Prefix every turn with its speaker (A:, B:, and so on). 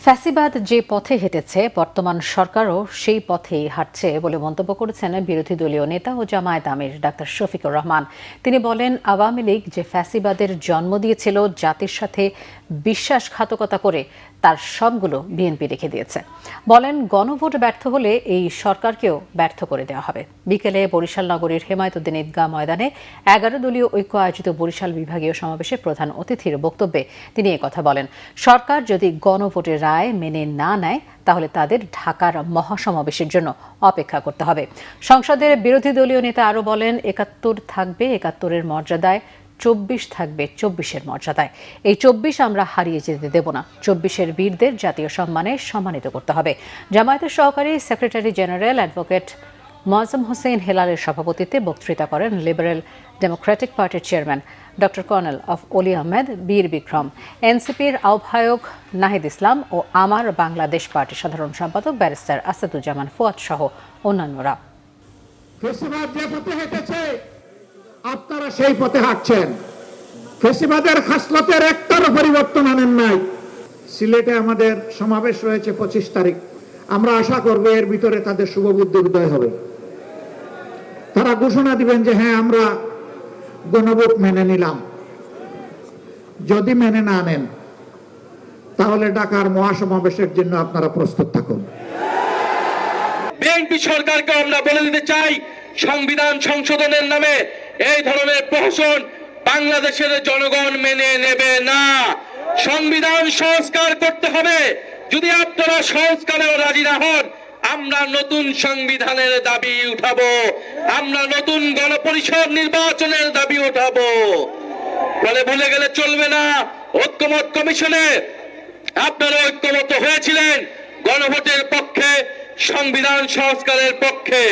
A: ফ্যাসিবাদ যে পথে হেঁটেছে বর্তমান সরকারও সেই পথেই হাঁটছে বলে মন্তব্য করেছেন বিরোধী দলীয় নেতা ও জামায়াত আমির ডাক্তার শফিকুর রহমান। তিনি বলেন, আওয়ামী লীগ যে ফ্যাসিবাদের জন্ম দিয়েছিল জাতির সাথে বিশ্বাসঘাতকতা করে, তার সবগুলো বিএনপি রেখে দিয়েছে। বলেন, গণভোট ব্যর্থ হলে এই সরকারকেও ব্যর্থ করে দেওয়া হবে। বিকেলে বরিশাল নগরীর হেমায়েতুদ্দিন ঈদগাহ ময়দানে 11 দলীয় ঐক্য আয়োজিত বরিশাল বিভাগীয় সমাবেশে প্রধান অতিথির বক্তব্যে তিনি একথা বলেন। সরকার যদি গণভোটের রায় মেনে না নেয় তাহলে তাদের ঢাকার মহাসমাবেশের জন্য অপেক্ষা করতে হবে। সংসদের বিরোধী দলীয় নেতা আরও বলেন, ৭১ থাকবে ৭১-এর মর্যাদায়, ২৪ থাকবে ২৪-এর মর্যাদায়। এই ২৪ আমরা হারিয়ে যেতে দেব না। ২৪-এর বীরদের জাতীয় সম্মানে সম্মানিত করতে হবে। জামায়াতের সহকারী secretary general advocate Moazzem Hossain হেলালের সভাপতিত্বে বক্তৃতা করেন লিবারেল ডেমোক্রেটিক পার্টির চেয়ারম্যান ডক্টর কর্নেল অফ অলি আহমেদ, বীর বিক্রম, এনসিপির আহ্বায়ক নাহিদ ইসলাম ও আমার বাংলাদেশ পার্টির সাধারণ সম্পাদক ব্যারিস্টার আসাদুজ্জামান ফুয়াদ সহ অন্যান্যরা।
B: ফ্যাসিবাদ যে পথে হেঁটেছে আপনারা সেই পথে হাঁটছেন। ফ্যাসিবাদের খাসলতের একটারও পরিবর্তন আনেন নাই। সিলেটে আমাদের সমাবেশ রয়েছে 25 তারিখ। আমরা আশা করব এর ভিতরে তাদের শুভবুদ্ধি উদয় হবে। তারা ঘোষণা দিবেন যে হ্যাঁ, আমরা গণভোট মেনে নিলাম। যদি মেনে না নেন তাহলে ঢাকার মহাসমাবেশের জন্য আপনারা প্রস্তুত থাকুন।
C: বিএনপি সরকারকে আমরা বলে দিতে চাই, সংবিধান সংশোধনের নামে এই ধরনের প্রহসন বাংলাদেশের জনগণ মেনে নেবে না। সংবিধান সংস্কার করতে হবে। যদি আপনারা সংস্কারেও রাজি না হন, আমরা নতুন সংবিধানের দাবি উঠাবো, আমরা নতুন গণপরিষদ নির্বাচনের দাবি উঠাবো। বলে ভুলে গেলে চলবে না, ঐক্যমত কমিশনে আপনারা ঐক্যমত হয়েছিলেন গণভোটের পক্ষে, সংবিধান সংস্কারের পক্ষে।